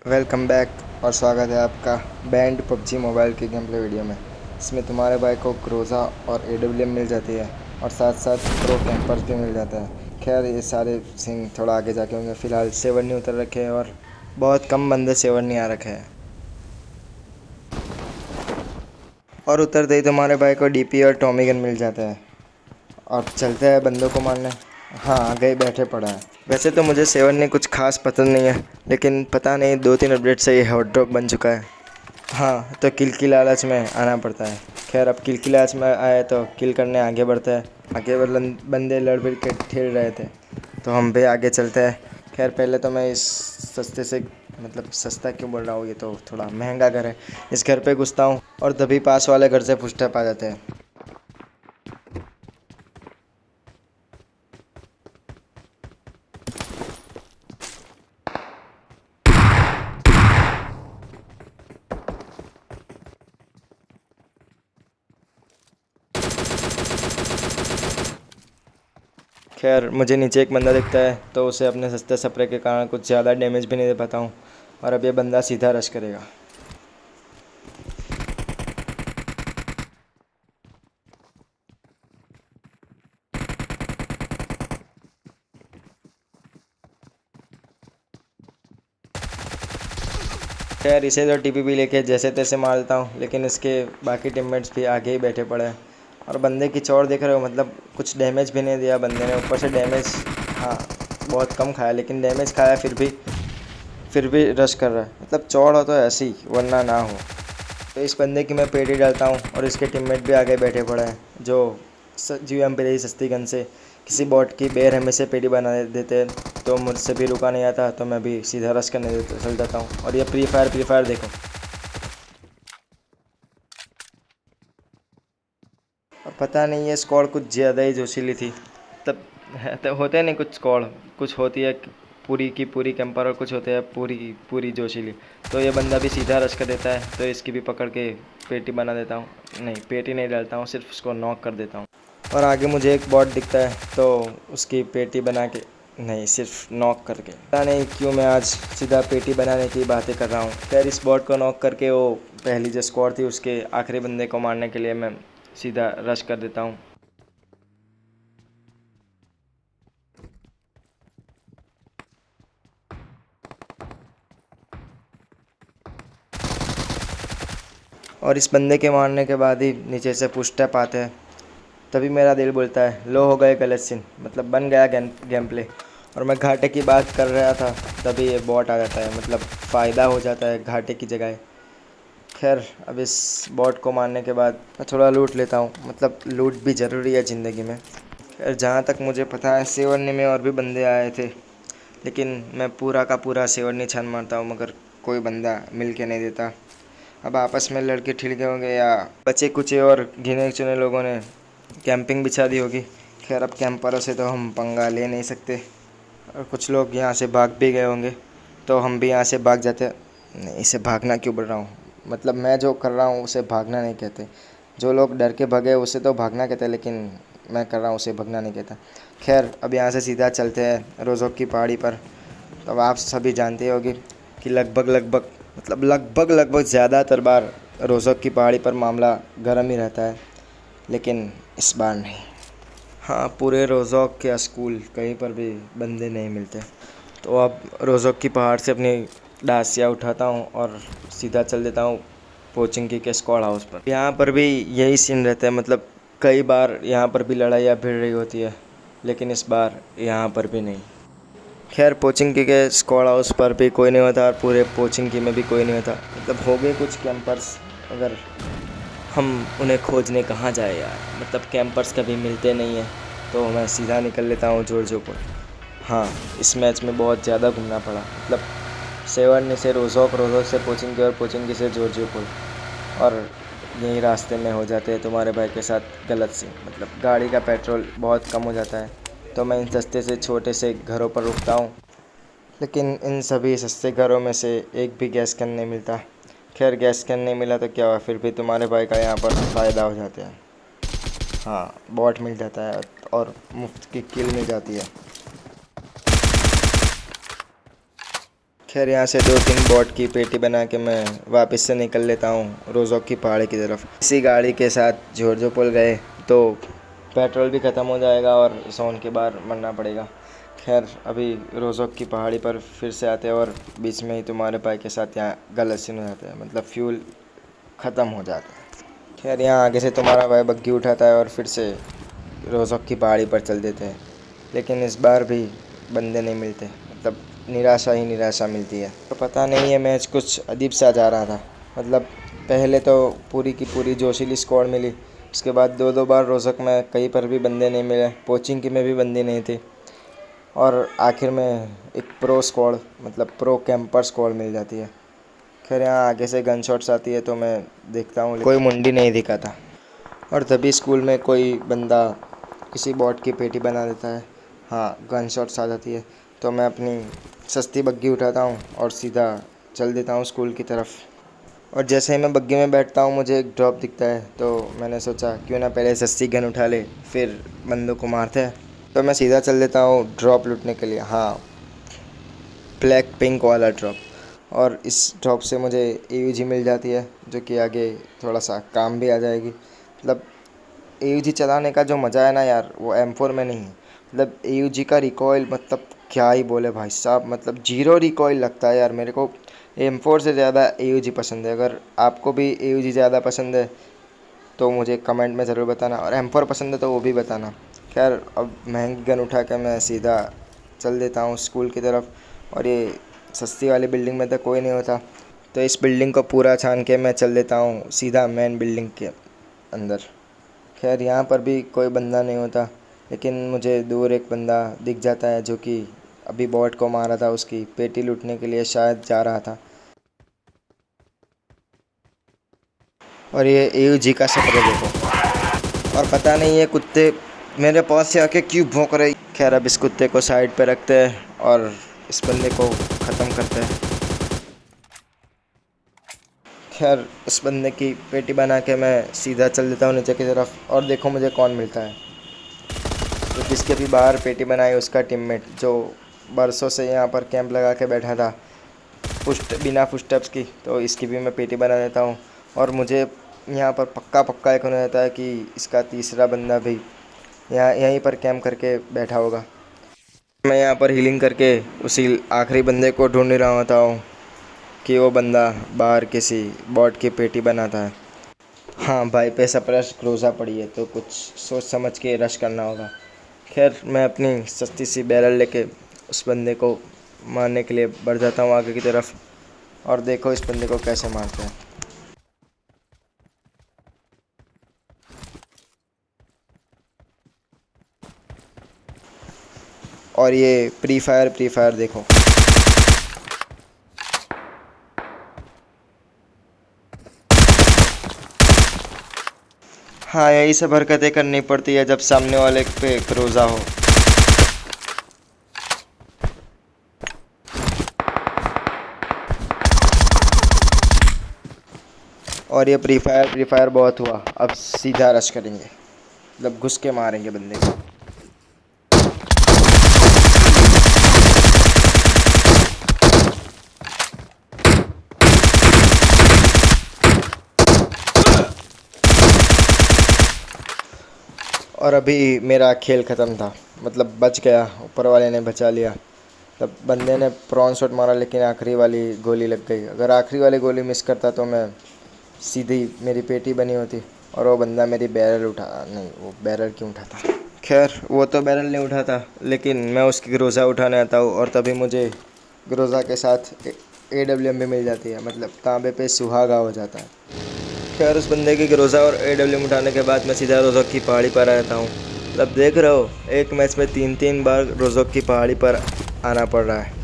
Welcome back और स्वागत है आपका बैंड पबजी मोबाइल की गेम प्ले वीडियो में। इसमें तुम्हारे भाई को क्रोज़ा और एडब्ल्यूएम मिल जाती है और साथ साथ प्रो कैंपर्स भी मिल जाता है। खैर ये सारे सीन थोड़ा आगे जाके होंगे। फ़िलहाल सेवर नहीं उतर रखे हैं और बहुत कम बंदे सेवर नहीं आ रखे हैं। और उतरते ही तुम्हारे भाई को डीपी और टॉमी गन मिल जाता है और चलते हैं बंदों को मारने। हाँ, आगे ही बैठे पड़ा है। वैसे तो मुझे सेवन ने कुछ खास पसंद नहीं है, लेकिन पता नहीं 2-3 अपडेट से ये हॉट ड्रॉप बन चुका है। हाँ, तो किल की लालच में आना पड़ता है। खैर अब किल की लालच में आए तो किल करने आगे बढ़ते हैं। आगे बंदे लड़ भिड़ के ठेल रहे थे तो हम भी आगे चलते हैं। खैर पहले तो मैं इस सस्ते से मतलब सस्ता क्यों बोल रहा हूँ, ये तो थोड़ा महंगा घर है। इस घर पे घुसता हूँ और तभी पास वाले घर से फुटस्टेप आ जाते हैं। खैर मुझे नीचे एक बंदा दिखता है तो उसे अपने सस्ते स्प्रे के कारण कुछ ज़्यादा डैमेज भी नहीं दे पाता हूँ और अब ये बंदा सीधा रश करेगा। खैर इसे तो टीपीपी लेके जैसे तैसे मार देता हूँ, लेकिन इसके बाकी टीममेट्स भी आगे ही बैठे पड़े हैं और बंदे की चौड़ देख रहे हो, मतलब कुछ डैमेज भी नहीं दिया बंदे ने। ऊपर से डैमेज, हाँ, बहुत कम खाया, लेकिन डैमेज खाया फिर भी रश कर रहा है। मतलब चौड़ हो तो ऐसी, वरना ना हो। तो इस बंदे की मैं पेटी डालता हूँ और इसके टीममेट भी आगे बैठे पड़े हैं जो जीएम पे रही सस्ती गन से किसी बॉट की बेर हमें से पेटी बना देते हैं। तो मुझसे भी रुका नहीं आता तो मैं भी सीधा रश करने चल जाता हूँ। और ये फ्री फायर देखो। और पता नहीं ये स्क्वाड कुछ ज़्यादा ही जोशीली थी। तब तो होते नहीं कुछ स्क्वाड, कुछ होती है पूरी की पूरी कैंपर और कुछ होते हैं पूरी की पूरी जोशीली। तो ये बंदा भी सीधा रश कर देता है तो इसकी भी पकड़ के पेटी बना देता हूँ। नहीं, पेटी नहीं डालता हूँ, सिर्फ उसको नॉक कर देता हूँ। और आगे मुझे एक बॉट दिखता है तो उसकी पेटी बना के, नहीं, सिर्फ नॉक करके। पता नहीं क्यों मैं आज सीधा पेटी बनाने की बातें कर रहा हूँ। खैर इस बॉट को नॉक करके वो पहली जो स्क्वाड थी उसके आखिरी बंदे को मारने के लिए मैं सीधा रश कर देता हूँ। और इस बंदे के मारने के बाद ही नीचे से पुश स्टेप आते हैं। तभी मेरा दिल बोलता है लो हो गए गलत सीन, मतलब बन गया गेम प्ले। और मैं घाटे की बात कर रहा था तभी ये बॉट आ जाता है, मतलब फ़ायदा हो जाता है घाटे की जगह। खैर अब इस बॉट को मारने के बाद मैं थोड़ा लूट लेता हूँ, मतलब लूट भी ज़रूरी है ज़िंदगी में। खैर जहाँ तक मुझे पता है सेवरनी में और भी बंदे आए थे, लेकिन मैं पूरा का पूरा सेवरनी छान मारता हूँ मगर कोई बंदा मिल के नहीं देता। अब आपस में लड़के ठिल गए होंगे या बचे कुचे और गिने चुने लोगों ने कैंपिंग बिछा दी होगी। खैर अब कैंपरों से तो हम पंगा ले नहीं सकते और कुछ लोग यहाँ से भाग भी गए होंगे तो हम भी यहाँ से भाग जाते। नहीं, इसे भागना क्यों बोल रहा हूँ, मतलब मैं जो कर रहा हूँ उसे भागना नहीं कहते। जो लोग डर के भगे उसे तो भागना कहते हैं, लेकिन मैं कर रहा हूँ उसे भगना नहीं कहता। खैर अब यहाँ से सीधा चलते हैं रोज़ोक की पहाड़ी पर। तो अब आप सभी जानते होंगे कि लगभग ज़्यादातर बार रोज़ोक की पहाड़ी पर मामला गर्म ही रहता है, लेकिन इस बार नहीं। हाँ, पूरे रोज़ोक या स्कूल कहीं पर भी बंदे नहीं मिलते। तो अब रोज़ोक की पहाड़ से अपनी डासिया उठाता हूँ और सीधा चल देता हूँ पोचिंकी के स्क्वाड हाउस पर। यहाँ पर भी यही सीन रहता है, मतलब कई बार यहाँ पर भी लड़ाइयाँ भिड़ रही होती है, लेकिन इस बार यहाँ पर भी नहीं। खैर पोचिंकी के स्क्वाड हाउस पर भी कोई नहीं होता और पूरे पोचिंकी में भी कोई नहीं होता। मतलब हो गए कुछ कैंपर्स, अगर हम उन्हें खोजने कहाँ जाए यार, मतलब कैंपर्स कभी मिलते नहीं हैं। तो मैं सीधा निकल लेता हूँ जॉर्जियोपोल। हाँ, इस मैच में बहुत ज़्यादा घूमना पड़ा, मतलब सेवन से रोज़ोक से पोचिंकी और पोचिंकी से जॉर्जियोपोल। और यही रास्ते में हो जाते हैं तुम्हारे भाई के साथ गलत सीन, मतलब गाड़ी का पेट्रोल बहुत कम हो जाता है तो मैं इन सस्ते से छोटे से घरों पर रुकता हूँ, लेकिन इन सभी सस्ते घरों में से एक भी गैस कैन नहीं मिलता। खैर गैस कैन नहीं मिला तो क्या हुआ, फिर भी तुम्हारे भाई का यहाँ पर फ़ायदा हो जाता है। हाँ, बॉट मिल जाता है और मुफ्त की किल मिल जाती है। खैर यहाँ से 2-3 बोट की पेटी बना के मैं वापस से निकल लेता हूँ रोज़ोक की पहाड़ी की तरफ। इसी गाड़ी के साथ जोरजो पुल गए तो पेट्रोल भी ख़त्म हो जाएगा और सोन के बाहर मरना पड़ेगा। खैर अभी रोज़ोक की पहाड़ी पर फिर से आते हैं और बीच में ही तुम्हारे भाई के साथ यहाँ गलत सीन हो जाता है, मतलब फ्यूल ख़त्म हो जाता है। खैर यहाँ आगे से तुम्हारा भाई बग्गी उठाता है और फिर से रोज़ोक की पहाड़ी पर चल देते हैं, लेकिन इस बार भी बंदे नहीं मिलते, मतलब निराशा ही निराशा मिलती है। तो पता नहीं है मैच कुछ अजीब सा जा रहा था, मतलब पहले तो पूरी की पूरी जोशीली स्क्वाड मिली, उसके बाद 2-2 बार रोज़ोक में कहीं पर भी बंदे नहीं मिले, पोचिंग की में भी बंदे नहीं थे और आखिर में एक प्रो स्क्वाड मतलब प्रो कैंपर स्क्वाड मिल जाती है। खैर यहाँ आगे से गन शॉट्स आती है तो मैं देखता हूँ, कोई मुंडी नहीं दिखा था और तभी स्कूल में कोई बंदा किसी बॉट की पेटी बना देता है। हाँ, गन शॉट्स आ जाती है तो मैं अपनी सस्ती बग्गी उठाता हूँ और सीधा चल देता हूँ स्कूल की तरफ। और जैसे ही मैं बग्गी में बैठता हूँ मुझे एक ड्रॉप दिखता है तो मैंने सोचा क्यों ना पहले सस्ती गन उठा ले फिर बंदों को मारते हैं। तो मैं सीधा चल देता हूँ ड्रॉप लूटने के लिए। हाँ, ब्लैक पिंक वाला ड्रॉप। और इस ड्रॉप से मुझे AUG मिल जाती है जो कि आगे थोड़ा सा काम भी आ जाएगी। मतलब AUG चलाने का जो मज़ा है ना यार, वो M4 में नहीं है। मतलब AUG का रिकॉइल, मतलब क्या ही बोले भाई साहब, मतलब 0 रिकॉइल लगता है यार। मेरे को M4 से ज़्यादा AUG पसंद है। अगर आपको भी AUG ज़्यादा पसंद है तो मुझे कमेंट में ज़रूर बताना, और M4 पसंद है तो वो भी बताना। खैर अब महंगी गन उठा के मैं सीधा चल देता हूँ स्कूल की तरफ। और ये सस्ती वाली बिल्डिंग में तो कोई नहीं होता, तो इस बिल्डिंग को पूरा छान के मैं चल देता हूँ सीधा मेन बिल्डिंग के अंदर। खैर यहाँ पर भी कोई बंदा नहीं होता, लेकिन मुझे दूर एक बंदा दिख जाता है जो कि अभी बॉट को मारा था, उसकी पेटी लूटने के लिए शायद जा रहा था। और ये AUG का शक्ल देखो, और पता नहीं ये कुत्ते मेरे पास से आके क्यों भौंक रहे। खैर अब इस कुत्ते को साइड पे रखते हैं और इस बंदे को ख़त्म करते हैं। खैर उस बंदे की पेटी बना के मैं सीधा चल देता हूँ नीचे की तरफ, और देखो मुझे कौन मिलता है। तो जिसके भी बाहर पेटी बनाई उसका टीममेट जो बरसों से यहाँ पर कैंप लगा के बैठा था बिना फुटस्टेप्स की, तो इसकी भी मैं पेटी बना देता हूँ। और मुझे यहाँ पर पक्का एक होने रहता है कि इसका तीसरा बंदा भी यहीं पर कैंप करके बैठा होगा। मैं यहाँ पर हीलिंग करके उसी आखिरी बंदे को ढूंढ रहा होता हूँ कि वो बंदा बाहर किसी बॉट की पेटी बनाता है। हाँ भाई, पैसा पर रश क्रोज़ा पड़ी है तो कुछ सोच समझ के रश करना होगा। खैर मैं अपनी सस्ती सी बैरल लेके उस बंदे को मारने के लिए बढ़ जाता हूँ आगे की तरफ, और देखो इस बंदे को कैसे मारते हैं। और ये प्री फायर देखो। हाँ, यही सब हरकतें करनी पड़ती है जब सामने वाले पे क्रोज़ा हो। और ये फ्री फायर बहुत हुआ, अब सीधा रश करेंगे, मतलब घुस के मारेंगे बंदे को। और अभी मेरा खेल ख़त्म था, मतलब बच गया, ऊपर वाले ने बचा लिया। तब बंदे ने प्रॉन शॉट मारा लेकिन आखिरी वाली गोली लग गई। अगर आखिरी वाली गोली मिस करता तो मैं सीधी मेरी पेटी बनी होती और वो बंदा मेरी बैरल नहीं, वो बैरल क्यों उठाता। खैर वो तो बैरल नहीं उठाता, लेकिन मैं उसकी ग्रोज़ा उठाने आता हूँ और तभी मुझे ग्रोज़ा के साथ AWM भी मिल जाती है, मतलब तांबे पे सुहागा हो जाता है। खैर उस बंदे की ग्रोज़ा और AWM उठाने के बाद मैं सीधा रोज़ोक की पहाड़ी पर आ जाता हूँ। मतलब देख रहे हो, एक मैच में 3 बार रोज़ोक की पहाड़ी पर आना पड़ रहा है।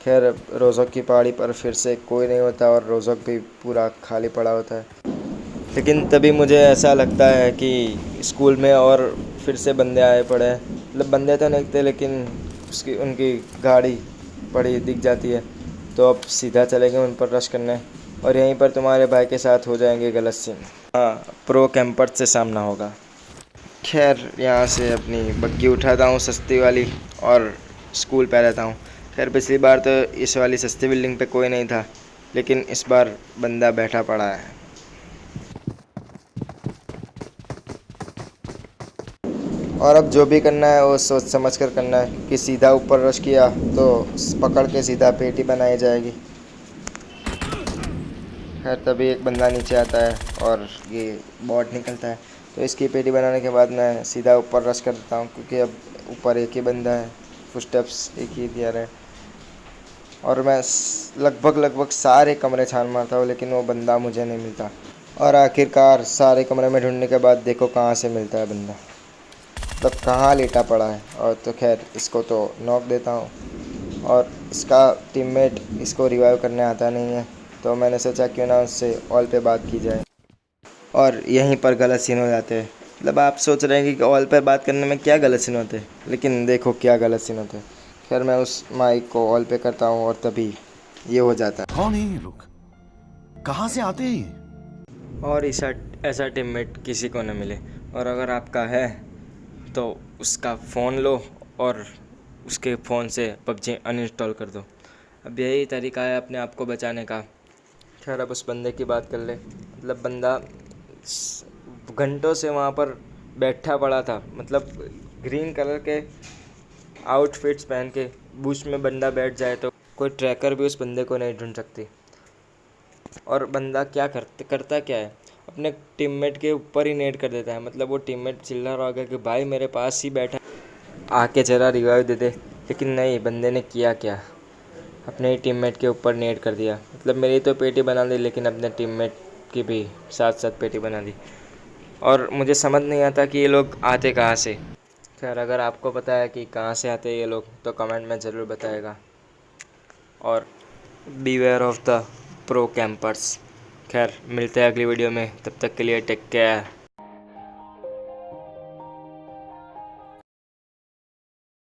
खैर रोज़ोक की पहाड़ी पर फिर से कोई नहीं होता और रोज़ोक भी पूरा खाली पड़ा होता है। लेकिन तभी मुझे ऐसा लगता है कि स्कूल में और फिर से बंदे आए पड़े हैं। मतलब बंदे तो नहीं थे, लेकिन उनकी गाड़ी पड़ी दिख जाती है, तो अब सीधा चलेंगे उन पर रश करने, और यहीं पर तुम्हारे भाई के साथ हो जाएंगे गलत सीन। हाँ, प्रो कैंपर से सामना होगा। खैर यहाँ से अपनी बग्गी उठाता हूँ सस्ती वाली और स्कूल पे रहता हूँ। खैर पिछली बार तो इस वाली सस्ती बिल्डिंग पे कोई नहीं था, लेकिन इस बार बंदा बैठा पड़ा है। और अब जो भी करना है वो सोच समझ कर करना है कि सीधा ऊपर रश किया तो पकड़ के सीधा पेटी बनाई जाएगी। खैर तभी एक बंदा नीचे आता है और ये बॉट निकलता है, तो इसकी पेटी बनाने के बाद मैं सीधा ऊपर रश कर देता हूँ, क्योंकि अब ऊपर एक ही बंदा है, फुटस्टेप्स एक ही दिया रहे। और मैं लगभग सारे कमरे छान मारता हूँ, लेकिन वो बंदा मुझे नहीं मिलता। और आखिरकार सारे कमरे में ढूंढने के बाद देखो कहाँ से मिलता है बंदा, मतलब कहाँ लेटा पड़ा है। और तो खैर इसको तो नॉक देता हूँ, और इसका टीममेट इसको रिवाइव करने आता नहीं है, तो मैंने सोचा क्यों ना उससे ऑल पे बात की जाए। और यहीं पर गलत सीन हो जाते हैं। मतलब आप सोच रहे हैं कि ऑल पे बात करने में क्या गलत सीन होते हैं, लेकिन देखो क्या गलत सीन होते हैं। खैर मैं उस माइक को ऑल पे करता हूँ और तभी ये हो जाता है। कौन है ये लोग, कहाँ से आते हैं ये? और ऐसा टीममेट किसी को न मिले, और अगर आपका है तो उसका फ़ोन लो और उसके फ़ोन से पबजी अनइंस्टॉल कर दो। अब यही तरीका है अपने आप को बचाने का। खैर अब उस बंदे की बात कर ले। मतलब बंदा घंटों से वहाँ पर बैठा पड़ा था, मतलब ग्रीन कलर के आउटफिट्स पहन के बुश में बंदा बैठ जाए तो कोई ट्रैकर भी उस बंदे को नहीं ढूंढ सकती। और बंदा क्या करता क्या है, अपने टीममेट के ऊपर ही नेट कर देता है। मतलब वो टीममेट चिल्ला रहा होगा कि भाई मेरे पास ही बैठा, आके जरा रिवाइव दे दे, लेकिन नहीं, बंदे ने किया क्या, अपने ही टीममेट के ऊपर नेट कर दिया। मतलब मेरी तो पेटी बना दी, लेकिन अपने टीममेट की भी साथ साथ पेटी बना दी। और मुझे समझ नहीं आता कि ये लोग आते कहाँ से। खैर अगर आपको पता है कि कहाँ से आते हैं ये लोग तो कमेंट में ज़रूर बताएगा। और beware of the pro campers. खैर मिलते हैं अगली वीडियो में, तब तक के लिए टेक केयर।